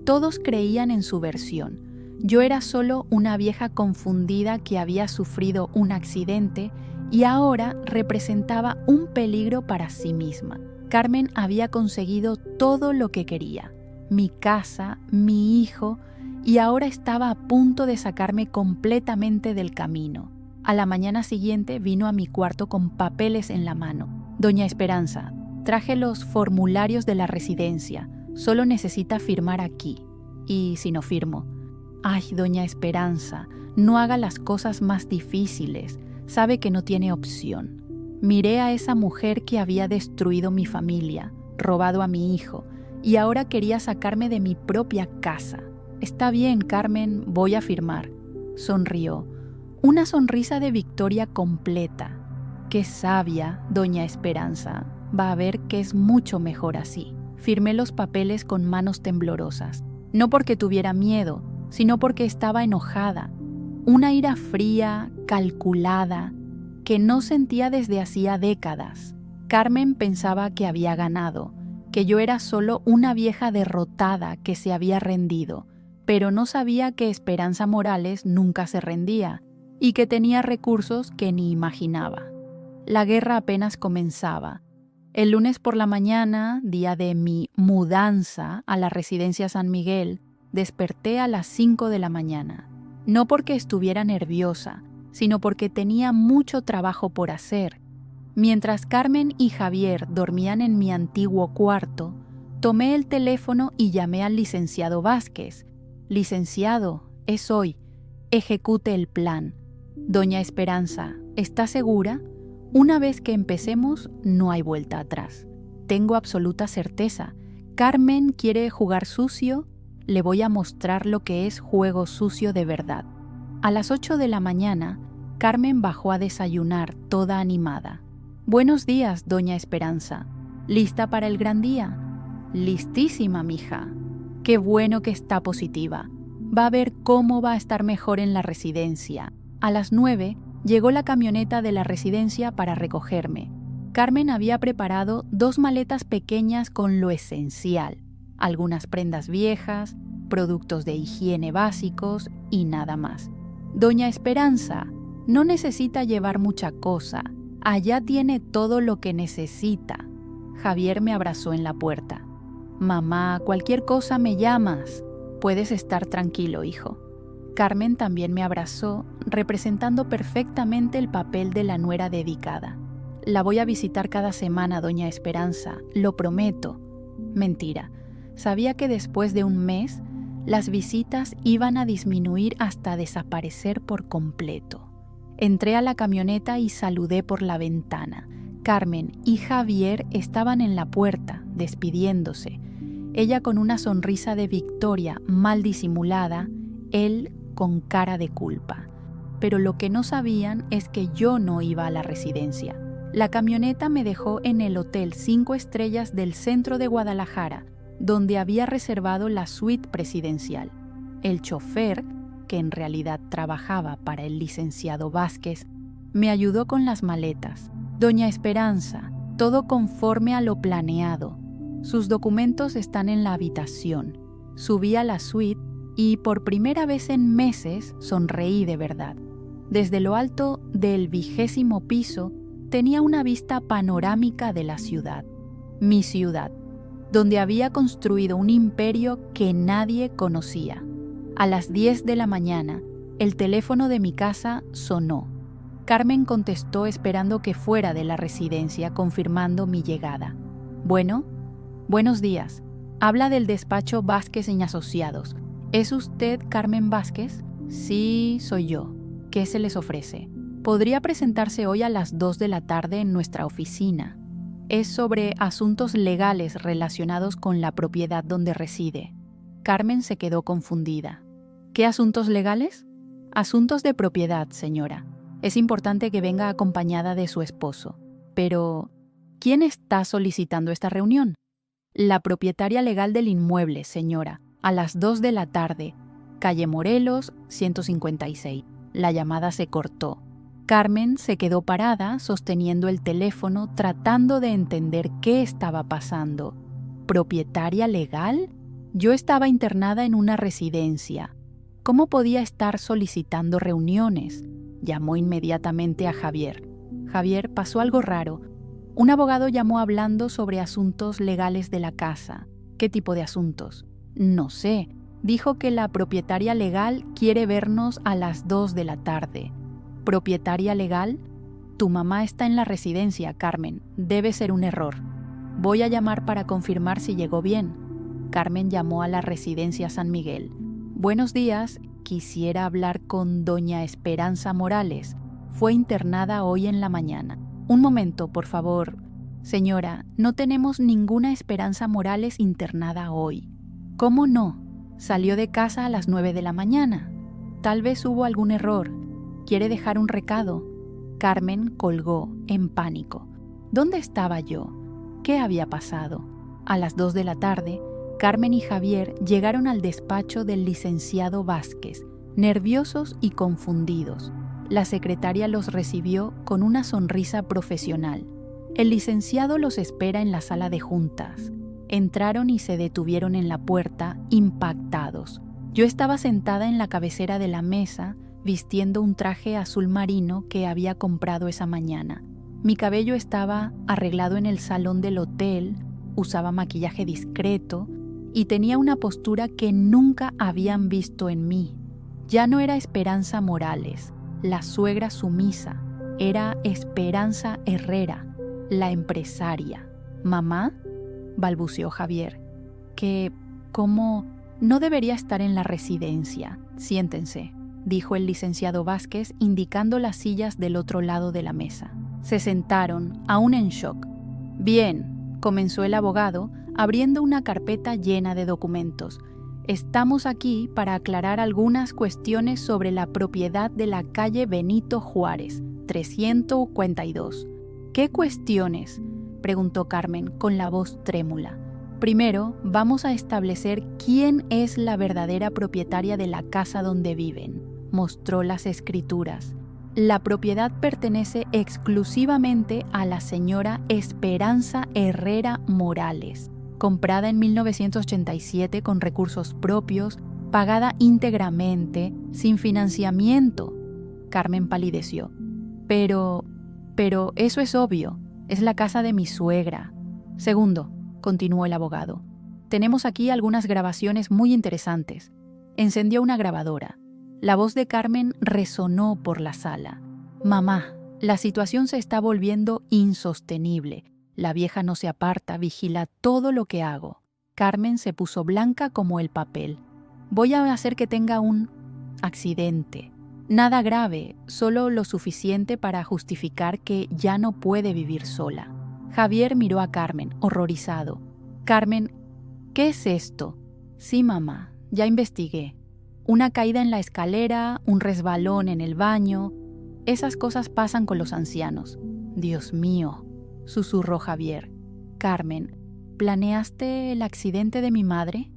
Todos creían en su versión. Yo era solo una vieja confundida que había sufrido un accidente y ahora representaba un peligro para sí misma. Carmen había conseguido todo lo que quería, mi casa, mi hijo, y ahora estaba a punto de sacarme completamente del camino. A la mañana siguiente vino a mi cuarto con papeles en la mano. Doña Esperanza, traje los formularios de la residencia, solo necesita firmar aquí. ¿Y si no firmo? Ay, doña Esperanza, no haga las cosas más difíciles, sabe que no tiene opción. Miré a esa mujer que había destruido mi familia, robado a mi hijo, y ahora quería sacarme de mi propia casa. Está bien, Carmen, voy a firmar. Sonrió. Una sonrisa de victoria completa. Qué sabia, doña Esperanza. Va a ver que es mucho mejor así. Firmé los papeles con manos temblorosas. No porque tuviera miedo, sino porque estaba enojada. Una ira fría, calculada, que no sentía desde hacía décadas. Carmen pensaba que había ganado, que yo era solo una vieja derrotada que se había rendido, pero no sabía que Esperanza Morales nunca se rendía y que tenía recursos que ni imaginaba. La guerra apenas comenzaba. El lunes por la mañana, día de mi mudanza a la residencia San Miguel, desperté a las 5 de la mañana. No porque estuviera nerviosa, sino porque tenía mucho trabajo por hacer. Mientras Carmen y Javier dormían en mi antiguo cuarto, tomé el teléfono y llamé al licenciado Vázquez. Licenciado, es hoy. Ejecute el plan. Doña Esperanza, ¿está segura? Una vez que empecemos, no hay vuelta atrás. Tengo absoluta certeza. Carmen quiere jugar sucio. Le voy a mostrar lo que es juego sucio de verdad. A las 8 de la mañana, Carmen bajó a desayunar toda animada. Buenos días, doña Esperanza. ¿Lista para el gran día? Listísima, mija. Qué bueno que está positiva. Va a ver cómo va a estar mejor en la residencia. A las 9 llegó la camioneta de la residencia para recogerme. Carmen había preparado 2 maletas pequeñas con lo esencial. Algunas prendas viejas, productos de higiene básicos y nada más. Doña Esperanza, no necesita llevar mucha cosa. Allá tiene todo lo que necesita. Javier me abrazó en la puerta. Mamá, cualquier cosa me llamas. Puedes estar tranquilo, hijo. Carmen también me abrazó, representando perfectamente el papel de la nuera dedicada. La voy a visitar cada semana, doña Esperanza, lo prometo. Mentira. Sabía que después de un mes, las visitas iban a disminuir hasta desaparecer por completo. Entré a la camioneta y saludé por la ventana. Carmen y Javier estaban en la puerta, despidiéndose. Ella con una sonrisa de victoria mal disimulada, él con cara de culpa. Pero lo que no sabían es que yo no iba a la residencia. La camioneta me dejó en el Hotel 5 Estrellas del centro de Guadalajara, donde había reservado la suite presidencial. El chofer, que en realidad trabajaba para el licenciado Vázquez, me ayudó con las maletas. Doña Esperanza, todo conforme a lo planeado. Sus documentos están en la habitación. Subí a la suite y por primera vez en meses sonreí de verdad. Desde lo alto del 20º piso tenía una vista panorámica de la ciudad. Mi ciudad. donde había construido un imperio que nadie conocía. A las 10 de la mañana, el teléfono de mi casa sonó. Carmen contestó esperando que fuera de la residencia, confirmando mi llegada. Bueno, buenos días. Habla del despacho Vázquez y Asociados. ¿Es usted Carmen Vázquez? Sí, soy yo. ¿Qué se les ofrece? ¿Podría presentarse hoy a las 2 de la tarde en nuestra oficina? Es sobre asuntos legales relacionados con la propiedad donde reside. Carmen se quedó confundida. ¿Qué asuntos legales? Asuntos de propiedad, señora. Es importante que venga acompañada de su esposo. Pero, ¿quién está solicitando esta reunión? La propietaria legal del inmueble, señora, a las 2 de la tarde, calle Morelos, 156. La llamada se cortó. Carmen se quedó parada, sosteniendo el teléfono, tratando de entender qué estaba pasando. ¿Propietaria legal? Yo estaba internada en una residencia. ¿Cómo podía estar solicitando reuniones? Llamó inmediatamente a Javier. Javier, pasó algo raro. Un abogado llamó hablando sobre asuntos legales de la casa. ¿Qué tipo de asuntos? No sé. Dijo que la propietaria legal quiere vernos a las 2 de la tarde. ¿Propietaria legal? Tu mamá está en la residencia, Carmen. Debe ser un error. Voy a llamar para confirmar si llegó bien. Carmen llamó a la residencia San Miguel. Buenos días, quisiera hablar con doña Esperanza Morales. Fue internada hoy en la mañana. Un momento, por favor. Señora, no tenemos ninguna Esperanza Morales internada hoy. ¿Cómo no? Salió de casa a las 9 de la mañana. Tal vez hubo algún error. ¿Quiere dejar un recado? Carmen colgó, en pánico. ¿Dónde estaba yo? ¿Qué había pasado? A las 2 de la tarde, Carmen y Javier llegaron al despacho del licenciado Vázquez, nerviosos y confundidos. La secretaria los recibió con una sonrisa profesional. El licenciado los espera en la sala de juntas. Entraron y se detuvieron en la puerta, impactados. Yo estaba sentada en la cabecera de la mesa, vistiendo un traje azul marino que había comprado esa mañana. Mi cabello estaba arreglado en el salón del hotel, usaba maquillaje discreto y tenía una postura que nunca habían visto en mí. Ya no era Esperanza Morales, la suegra sumisa, era Esperanza Herrera, la empresaria. ¿Mamá?, balbuceó Javier. ¿Cómo? No debería estar en la residencia. Siéntense, dijo el licenciado Vázquez, indicando las sillas del otro lado de la mesa. Se sentaron, aún en shock. Bien, comenzó el abogado, abriendo una carpeta llena de documentos. Estamos aquí para aclarar algunas cuestiones sobre la propiedad de la calle Benito Juárez, 352. ¿Qué cuestiones?, preguntó Carmen con la voz trémula. Primero, vamos a establecer quién es la verdadera propietaria de la casa donde viven. Mostró las escrituras. La propiedad pertenece exclusivamente a la señora Esperanza Herrera Morales, comprada en 1987 con recursos propios, pagada íntegramente, sin financiamiento. Carmen palideció. Pero eso es obvio, es la casa de mi suegra. Segundo, continuó el abogado, tenemos aquí algunas grabaciones muy interesantes. Encendió una grabadora. La voz de Carmen resonó por la sala. Mamá, la situación se está volviendo insostenible. La vieja no se aparta, vigila todo lo que hago. Carmen se puso blanca como el papel. Voy a hacer que tenga un accidente. Nada grave, solo lo suficiente para justificar que ya no puede vivir sola. Javier miró a Carmen, horrorizado. Carmen, ¿qué es esto? Sí, mamá, ya investigué. Una caída en la escalera, un resbalón en el baño. Esas cosas pasan con los ancianos. Dios mío, susurró Javier. Carmen, ¿planeaste el accidente de mi madre?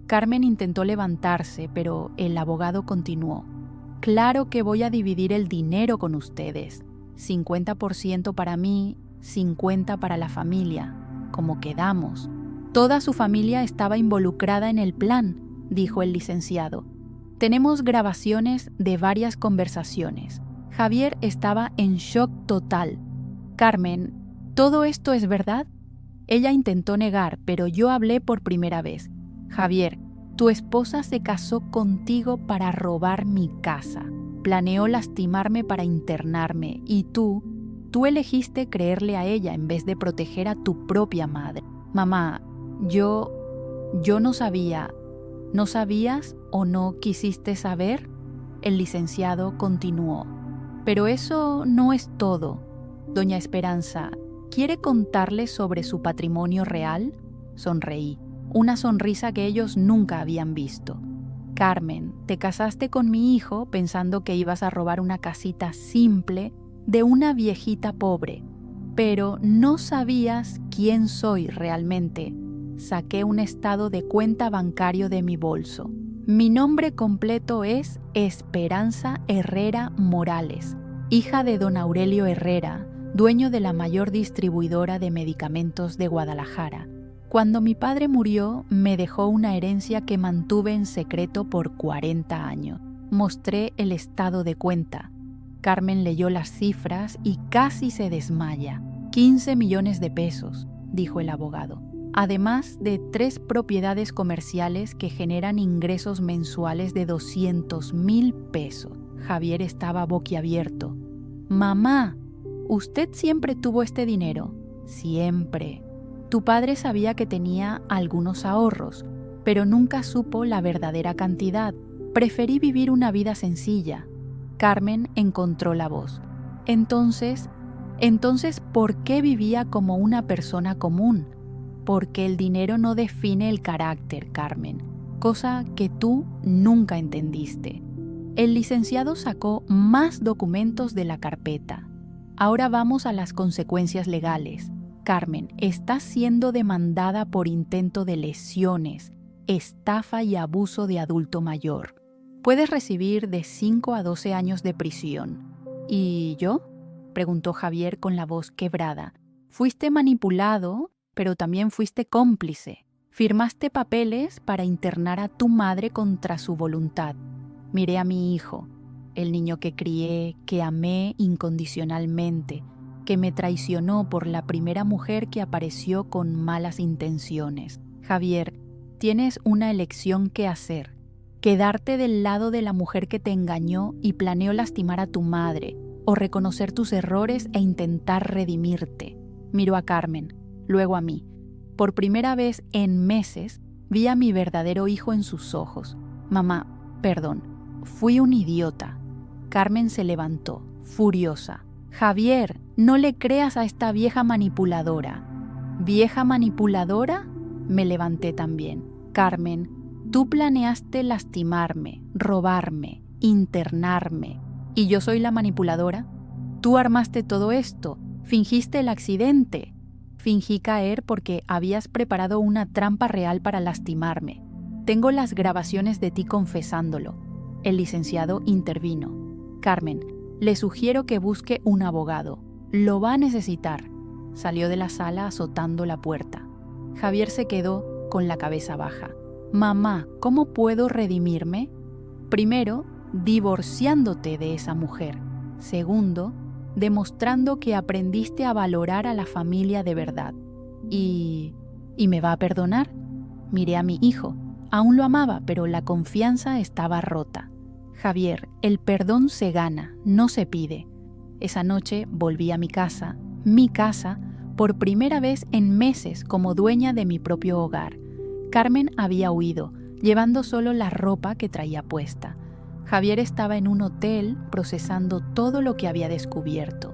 Carmen intentó levantarse, pero el abogado continuó. Claro que voy a dividir el dinero con ustedes. 50% para mí, 50% para la familia, como quedamos. Toda su familia estaba involucrada en el plan, dijo el licenciado. Tenemos grabaciones de varias conversaciones. Javier estaba en shock total. Carmen, ¿todo esto es verdad? Ella intentó negar, pero yo hablé por primera vez. Javier, tu esposa se casó contigo para robar mi casa. Planeó lastimarme para internarme y tú elegiste creerle a ella en vez de proteger a tu propia madre. Mamá, yo no sabía. ¿No sabías o no quisiste saber? El licenciado continuó. Pero eso no es todo. Doña Esperanza, ¿quiere contarles sobre su patrimonio real? Sonreí, una sonrisa que ellos nunca habían visto. Carmen, te casaste con mi hijo pensando que ibas a robar una casita simple de una viejita pobre, pero no sabías quién soy realmente. Saqué un estado de cuenta bancario de mi bolso. Mi nombre completo es Esperanza Herrera Morales, hija de don Aurelio Herrera, dueño de la mayor distribuidora de medicamentos de Guadalajara. Cuando mi padre murió, me dejó una herencia que mantuve en secreto por 40 años. Mostré el estado de cuenta. Carmen leyó las cifras y casi se desmaya. 15 millones de pesos, dijo el abogado. Además de 3 propiedades comerciales que generan ingresos mensuales de 200,000 pesos. Javier estaba boquiabierto. Mamá, ¿usted siempre tuvo este dinero? Siempre. Tu padre sabía que tenía algunos ahorros, pero nunca supo la verdadera cantidad. Preferí vivir una vida sencilla. Carmen encontró la voz. Entonces, ¿por qué vivía como una persona común? Porque el dinero no define el carácter, Carmen, cosa que tú nunca entendiste. El licenciado sacó más documentos de la carpeta. Ahora vamos a las consecuencias legales. Carmen, estás siendo demandada por intento de lesiones, estafa y abuso de adulto mayor. Puedes recibir de 5 a 12 años de prisión. ¿Y yo?, preguntó Javier con la voz quebrada. Fuiste manipulado, pero también fuiste cómplice. Firmaste papeles para internar a tu madre contra su voluntad. Miré a mi hijo, el niño que crié, que amé incondicionalmente, que me traicionó por la primera mujer que apareció con malas intenciones. Javier, tienes una elección que hacer. Quedarte del lado de la mujer que te engañó y planeó lastimar a tu madre, o reconocer tus errores e intentar redimirte. Miró a Carmen, luego a mí. Por primera vez en meses vi a mi verdadero hijo en sus ojos. Mamá, perdón, fui un idiota. Carmen se levantó, furiosa. Javier, no le creas a esta vieja manipuladora. ¿Vieja manipuladora? Me levanté también. Carmen, tú planeaste lastimarme, robarme, internarme. ¿Y yo soy la manipuladora? Tú armaste todo esto, fingiste el accidente. Fingí caer porque habías preparado una trampa real para lastimarme. Tengo las grabaciones de ti confesándolo. El licenciado intervino. Carmen, le sugiero que busque un abogado. Lo va a necesitar. Salió de la sala azotando la puerta. Javier se quedó con la cabeza baja. Mamá, ¿cómo puedo redimirme? Primero, divorciándote de esa mujer. Segundo, demostrando que aprendiste a valorar a la familia de verdad. ¿Y me va a perdonar? Miré a mi hijo. Aún lo amaba, pero la confianza estaba rota. Javier, el perdón se gana, no se pide. Esa noche volví a mi casa, por primera vez en meses como dueña de mi propio hogar. Carmen había huido, llevando solo la ropa que traía puesta. Javier estaba en un hotel procesando todo lo que había descubierto.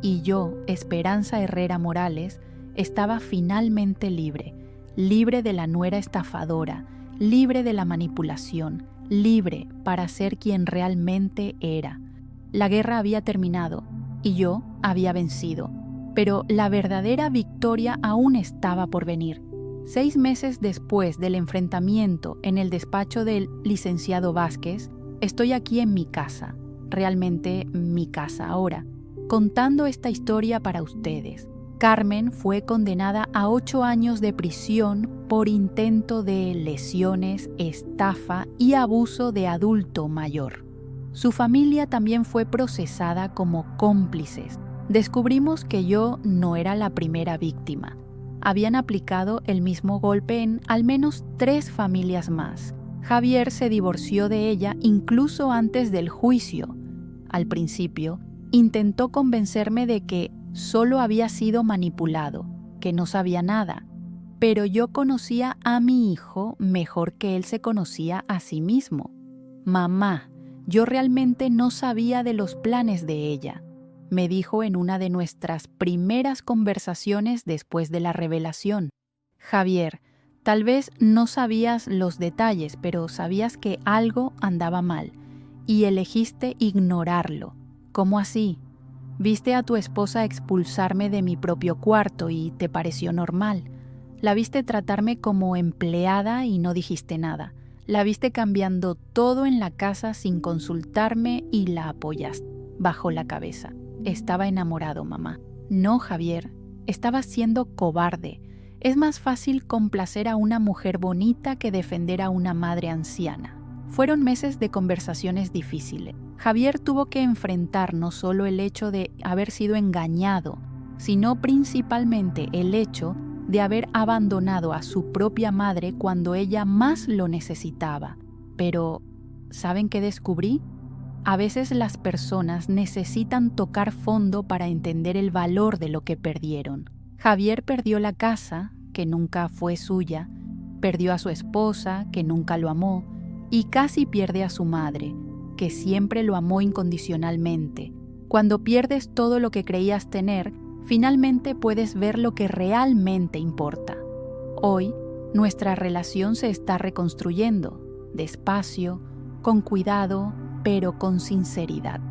Y yo, Esperanza Herrera Morales, estaba finalmente libre, libre de la nuera estafadora, libre de la manipulación, libre para ser quien realmente era. La guerra había terminado y yo había vencido, pero la verdadera victoria aún estaba por venir. 6 meses después del enfrentamiento en el despacho del licenciado Vázquez, estoy aquí en mi casa, realmente mi casa ahora, contando esta historia para ustedes. Carmen fue condenada a 8 años de prisión por intento de lesiones, estafa y abuso de adulto mayor. Su familia también fue procesada como cómplices. Descubrimos que yo no era la primera víctima. habían aplicado el mismo golpe en al menos 3 familias más. Javier se divorció de ella incluso antes del juicio. Al principio, intentó convencerme de que solo había sido manipulado, que no sabía nada. Pero yo conocía a mi hijo mejor que él se conocía a sí mismo. Mamá, yo realmente no sabía de los planes de ella, me dijo en una de nuestras primeras conversaciones después de la revelación. Javier, tal vez no sabías los detalles, pero sabías que algo andaba mal y elegiste ignorarlo. ¿Cómo así? Viste a tu esposa expulsarme de mi propio cuarto y te pareció normal. La viste tratarme como empleada y no dijiste nada. La viste cambiando todo en la casa sin consultarme y la apoyaste. Bajó la cabeza. Estaba enamorado, mamá. No, Javier. Estabas siendo cobarde. Es más fácil complacer a una mujer bonita que defender a una madre anciana. Fueron meses de conversaciones difíciles. Javier tuvo que enfrentar no solo el hecho de haber sido engañado, sino principalmente el hecho de haber abandonado a su propia madre cuando ella más lo necesitaba. Pero, ¿saben qué descubrí? A veces las personas necesitan tocar fondo para entender el valor de lo que perdieron. Javier perdió la casa, que nunca fue suya, perdió a su esposa, que nunca lo amó, y casi pierde a su madre, que siempre lo amó incondicionalmente. Cuando pierdes todo lo que creías tener, finalmente puedes ver lo que realmente importa. Hoy, nuestra relación se está reconstruyendo, despacio, con cuidado, pero con sinceridad.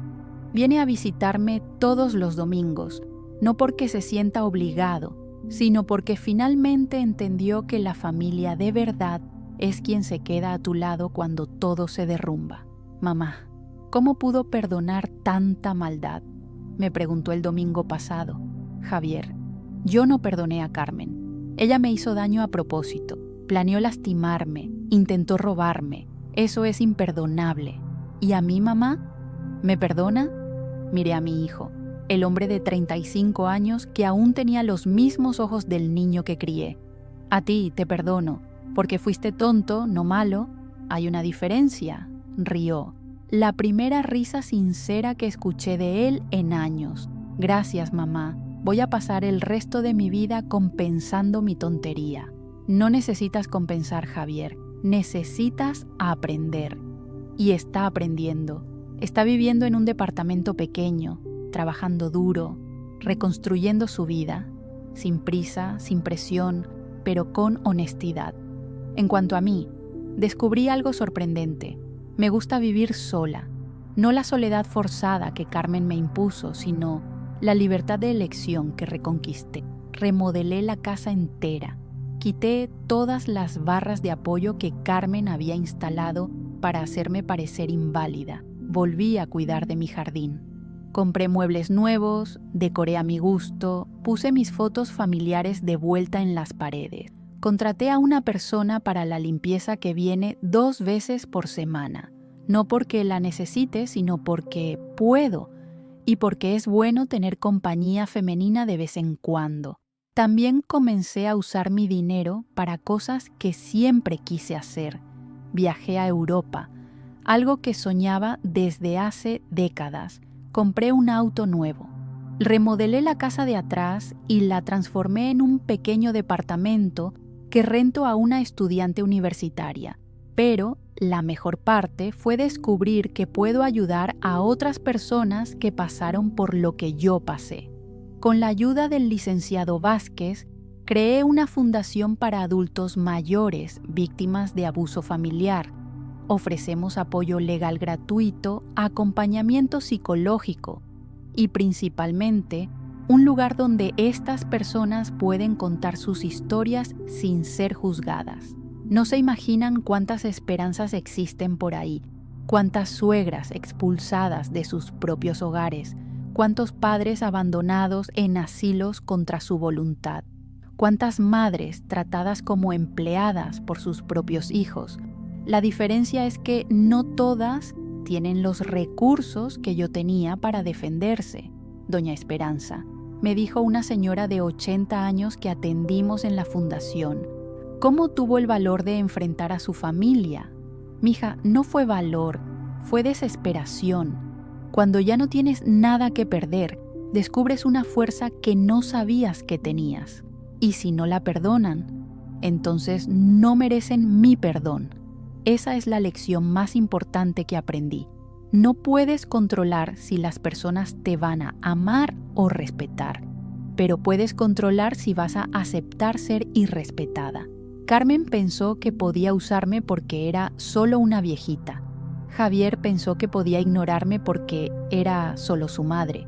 Viene a visitarme todos los domingos, no porque se sienta obligado, sino porque finalmente entendió que la familia de verdad es quien se queda a tu lado cuando todo se derrumba. Mamá, ¿cómo pudo perdonar tanta maldad?, me preguntó el domingo pasado. Javier, yo no perdoné a Carmen. Ella me hizo daño a propósito, planeó lastimarme, intentó robarme. Eso es imperdonable. ¿Y a mí, mamá? ¿Me perdona? Miré a mi hijo, el hombre de 35 años que aún tenía los mismos ojos del niño que crié. A ti te perdono, porque fuiste tonto, no malo. Hay una diferencia, rió. La primera risa sincera que escuché de él en años. Gracias, mamá. Voy a pasar el resto de mi vida compensando mi tontería. No necesitas compensar, Javier. Necesitas aprender. Y está aprendiendo. Está viviendo en un departamento pequeño, trabajando duro, reconstruyendo su vida, sin prisa, sin presión, pero con honestidad. En cuanto a mí, descubrí algo sorprendente. Me gusta vivir sola, no la soledad forzada que Carmen me impuso, sino la libertad de elección que reconquisté. Remodelé la casa entera, quité todas las barras de apoyo que Carmen había instalado para hacerme parecer inválida. Volví a cuidar de mi jardín. Compré muebles nuevos, decoré a mi gusto, puse mis fotos familiares de vuelta en las paredes. Contraté a una persona para la limpieza que viene 2 veces por semana. No porque la necesite, sino porque puedo y porque es bueno tener compañía femenina de vez en cuando. También comencé a usar mi dinero para cosas que siempre quise hacer. Viajé a Europa, algo que soñaba desde hace décadas. Compré un auto nuevo. Remodelé la casa de atrás y la transformé en un pequeño departamento que rento a una estudiante universitaria. Pero la mejor parte fue descubrir que puedo ayudar a otras personas que pasaron por lo que yo pasé. Con la ayuda del licenciado Vázquez, creé una fundación para adultos mayores víctimas de abuso familiar. Ofrecemos apoyo legal gratuito, acompañamiento psicológico y principalmente un lugar donde estas personas pueden contar sus historias sin ser juzgadas. No se imaginan cuántas esperanzas existen por ahí, cuántas suegras expulsadas de sus propios hogares, cuántos padres abandonados en asilos contra su voluntad, cuántas madres tratadas como empleadas por sus propios hijos. La diferencia es que no todas tienen los recursos que yo tenía para defenderse. Doña Esperanza, me dijo una señora de 80 años que atendimos en la fundación. ¿Cómo tuvo el valor de enfrentar a su familia? Mija, no fue valor, fue desesperación. Cuando ya no tienes nada que perder, descubres una fuerza que no sabías que tenías. Y si no la perdonan, entonces no merecen mi perdón. Esa es la lección más importante que aprendí. No puedes controlar si las personas te van a amar o respetar, pero puedes controlar si vas a aceptar ser irrespetada. Carmen pensó que podía usarme porque era solo una viejita. Javier pensó que podía ignorarme porque era solo su madre.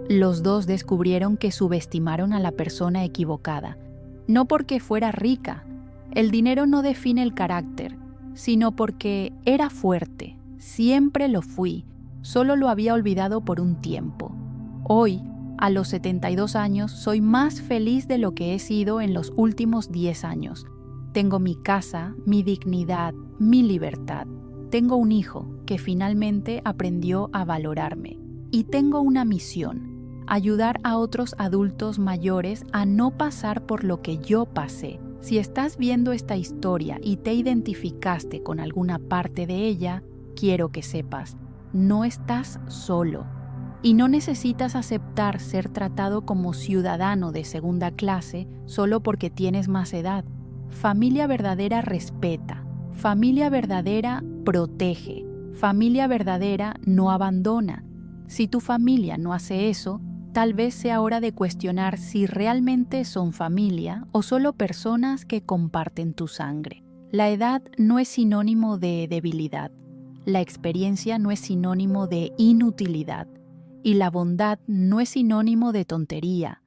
Los dos descubrieron que subestimaron a la persona equivocada. No porque fuera rica. El dinero no define el carácter, sino porque era fuerte. Siempre lo fui, solo lo había olvidado por un tiempo. Hoy, a los 72 años, soy más feliz de lo que he sido en los últimos 10 años. Tengo mi casa, mi dignidad, mi libertad. Tengo un hijo que finalmente aprendió a valorarme. Y tengo una misión: ayudar a otros adultos mayores a no pasar por lo que yo pasé. Si estás viendo esta historia y te identificaste con alguna parte de ella, quiero que sepas, no estás solo. Y no necesitas aceptar ser tratado como ciudadano de segunda clase solo porque tienes más edad. Familia verdadera respeta. Familia verdadera protege. Familia verdadera no abandona. Si tu familia no hace eso, tal vez sea hora de cuestionar si realmente son familia o solo personas que comparten tu sangre. La edad no es sinónimo de debilidad. La experiencia no es sinónimo de inutilidad. Y la bondad no es sinónimo de tontería.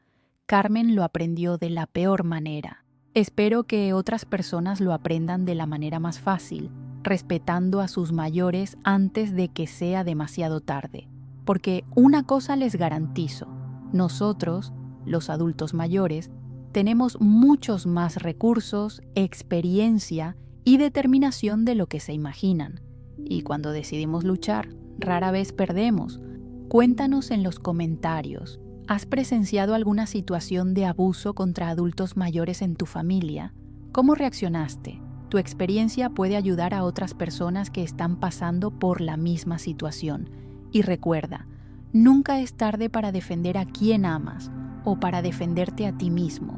Carmen lo aprendió de la peor manera. Espero que otras personas lo aprendan de la manera más fácil, respetando a sus mayores antes de que sea demasiado tarde. Porque una cosa les garantizo: nosotros, los adultos mayores, tenemos muchos más recursos, experiencia y determinación de lo que se imaginan. Y cuando decidimos luchar, rara vez perdemos. Cuéntanos en los comentarios. ¿Has presenciado alguna situación de abuso contra adultos mayores en tu familia? ¿Cómo reaccionaste? Tu experiencia puede ayudar a otras personas que están pasando por la misma situación. Y recuerda, nunca es tarde para defender a quien amas o para defenderte a ti mismo.